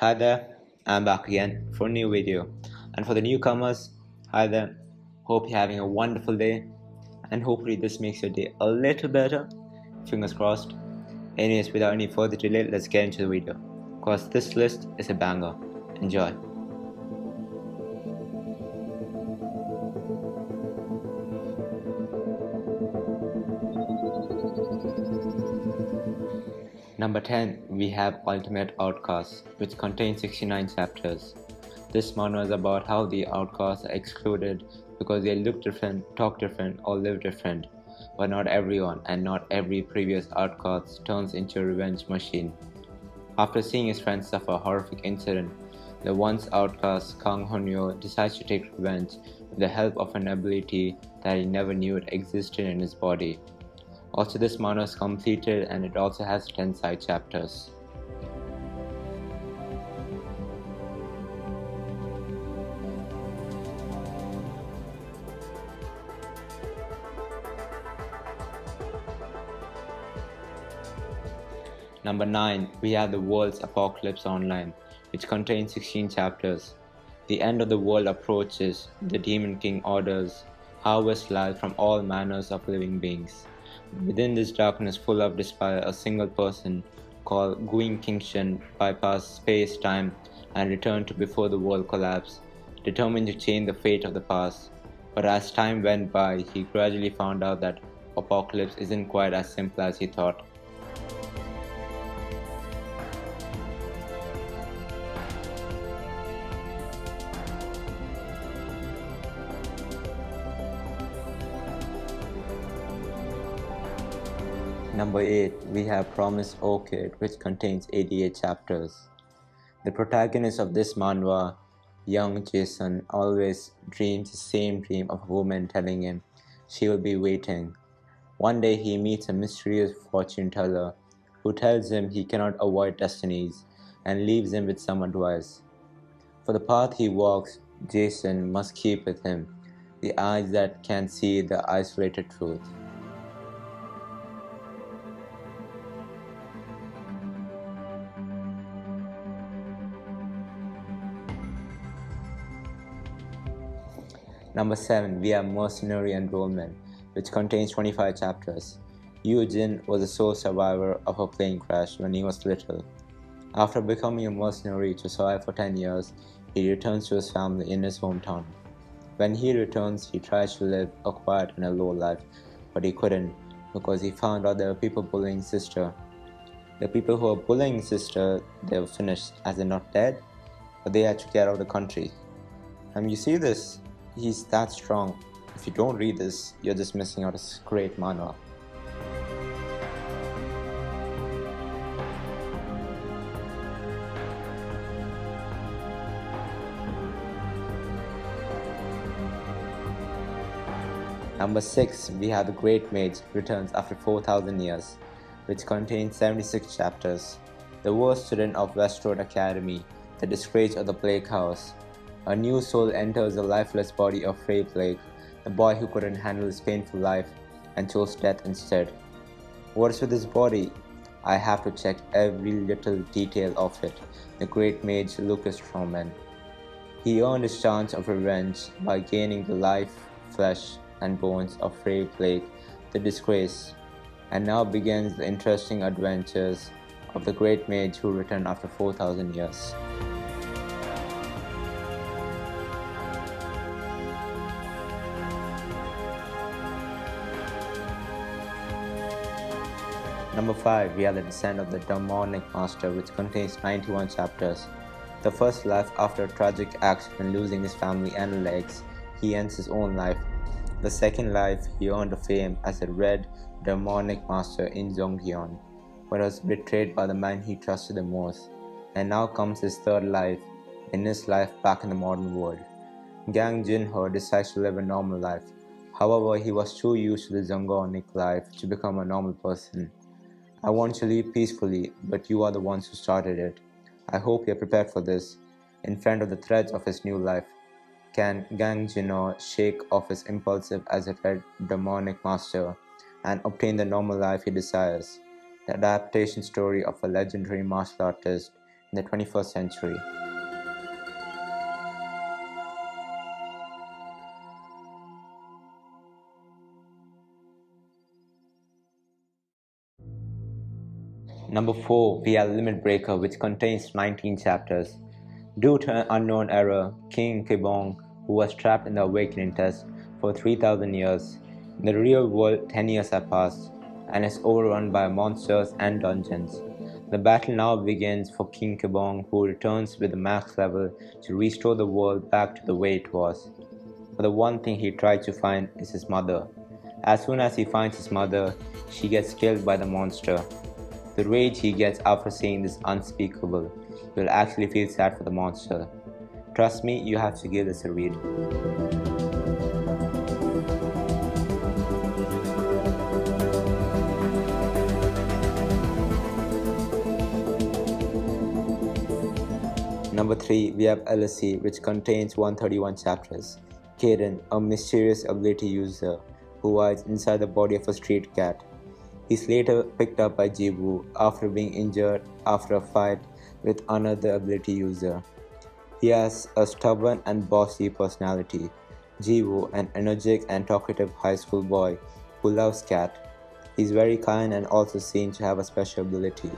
Hi there, I'm back again for a new video. And for the newcomers, hi there, hope you're having a wonderful day and hopefully this makes your day a little better. Fingers crossed. Anyways, without any further delay, let's get into the video. Cause this list is a banger. Enjoy. Number 10, we have Ultimate Outcasts, which contains 69 chapters. This manga is about how the outcasts are excluded because they look different, talk different, or live different. But not everyone and not every previous outcast turns into a revenge machine. After seeing his friends suffer a horrific incident, the once outcast Kang Honyo decides to take revenge with the help of an ability that he never knew it existed in his body. Also, this manga is completed and it also has 10 side chapters. Number 9, we have the World's Apocalypse Online, which contains 16 chapters. The end of the world approaches, the Demon King orders, harvest life from all manners of living beings. Within this darkness full of despair, a single person, called Guing Kingshan, bypassed space-time and returned to before the world collapsed, determined to change the fate of the past. But as time went by, he gradually found out that apocalypse isn't quite as simple as he thought. Number 8, we have Promised Orchid, which contains 88 chapters. The protagonist of this manhwa, young Jason, always dreams the same dream of a woman telling him she will be waiting. One day he meets a mysterious fortune teller who tells him he cannot avoid destinies and leaves him with some advice. For the path he walks, Jason must keep with him the eyes that can see the isolated truth. Number 7, we have Mercenary Enrollment, which contains 25 chapters. Yu Jin was a sole survivor of a plane crash when he was little. After becoming a mercenary to survive for 10 years, he returns to his family in his hometown. When he returns, he tries to live a quiet and a low life, but he couldn't because he found out there were people bullying his sister. The people who were bullying his sister, they were finished as they're not dead, but they had to get out of the country. You see this? He's that strong. If you don't read this, you're just missing out a great manhwa. Number 6, we have The Great Mage returns after 4,000 years, which contains 76 chapters. The worst student of Westroad Academy, the disgrace of the Plague House. A new soul enters the lifeless body of Frey Plague, the boy who couldn't handle his painful life and chose death instead. What's with his body? I have to check every little detail of it. The great mage Lucas Stroman. He earned his chance of revenge by gaining the life, flesh, and bones of Frey Plague, the disgrace, and now begins the interesting adventures of the great mage who returned after 4,000 years. Number 5, we have The Descent of the Demonic Master, which contains 91 chapters. The first life after a tragic accident losing his family and legs, he ends his own life. The second life, he earned a fame as a Red Demonic Master in Zongyeon, but was betrayed by the man he trusted the most. And now comes his third life, in his life back in the modern world. Gang Jin-ho decides to live a normal life. However, he was too used to the Zongonic life to become a normal person. I want to leave peacefully, but you are the ones who started it. I hope you are prepared for this. In front of the threats of his new life, can Gang Jin-ho shake off his impulsive as a Red Demonic Master and obtain the normal life he desires? The adaptation story of a legendary martial artist in the 21st century. Number 4, we have Limit Breaker, which contains 19 chapters. Due to an unknown error, King Kibong, who was trapped in the Awakening Test for 3000 years, in the real world 10 years have passed, and is overrun by monsters and dungeons. The battle now begins for King Kibong, who returns with the max level to restore the world back to the way it was. But the one thing he tries to find is his mother. As soon as he finds his mother, she gets killed by the monster. The rage he gets after seeing this unspeakable. You will actually feel sad for the monster. Trust me, you have to give this a read. Number 3, we have Eleceed, which contains 131 chapters. Kaden, a mysterious ability user who hides inside the body of a street cat. He's later picked up by Jibu after being injured after a fight with another ability user. He has a stubborn and bossy personality. Jibu, an energetic and talkative high school boy who loves cat. He's very kind and also seen to have a special ability.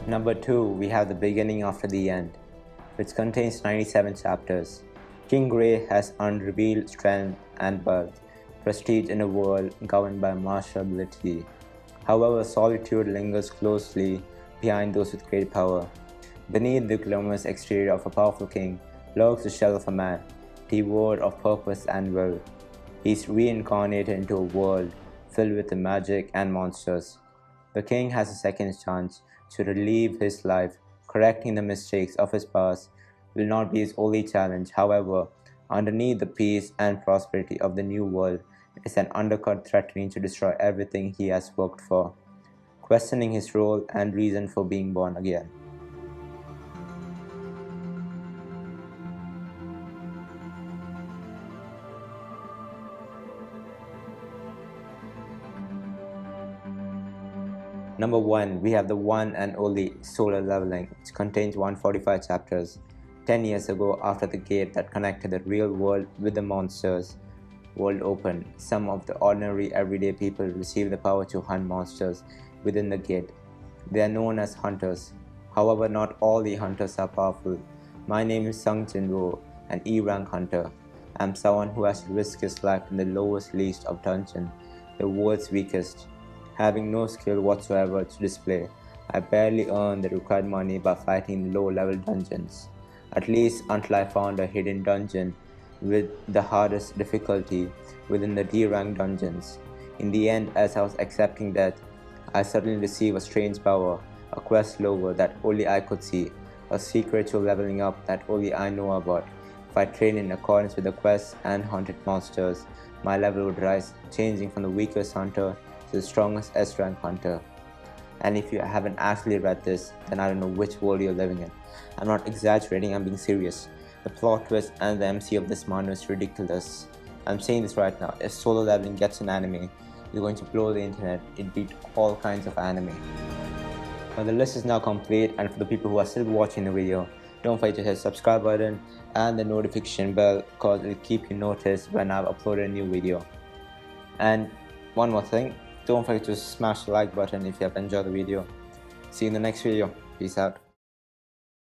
Number 2, we have The Beginning After the End, which contains 97 chapters. King Grey has unrevealed strength and birth, prestige in a world governed by martial ability. However, solitude lingers closely behind those with great power. Beneath the glamorous exterior of a powerful king lurks the shell of a man, devoid of purpose and will. He is reincarnated into a world filled with magic and monsters. The king has a second chance to relive his life. Correcting the mistakes of his past will not be his only challenge. However, underneath the peace and prosperity of the new world is an undercut threatening to destroy everything he has worked for, questioning his role and reason for being born again. Number 1, we have the one and only Solar Leveling, which contains 145 chapters. 10 years ago, after the gate that connected the real world with the monsters world opened, some of the ordinary everyday people received the power to hunt monsters within the gate. They are known as hunters. However, not all the hunters are powerful. My name is Sung Jinwo, an E-rank hunter. I am someone who has to risk his life in the lowest least of dungeon, the world's weakest. Having no skill whatsoever to display, I barely earned the required money by fighting low-level dungeons, at least until I found a hidden dungeon with the hardest difficulty within the D-rank dungeons. In the end, as I was accepting death, I suddenly received a strange power, a quest logo that only I could see, a secret to leveling up that only I know about. If I trained in accordance with the quest and hunted monsters, my level would rise, changing from the weakest hunter to the strongest S-rank hunter. And if you haven't actually read this, then I don't know which world you're living in. I'm not exaggerating, I'm being serious. The plot twist and the MC of this manga is ridiculous. I'm saying this right now, if Solo Leveling gets an anime, it's going to blow the internet. It beat all kinds of anime. Well, the list is now complete, and for the people who are still watching the video, don't forget to hit the subscribe button and the notification bell, because it will keep you noticed when I've uploaded a new video. And one more thing, don't forget to smash the like button if you have enjoyed the video. See you in the next video. Peace out.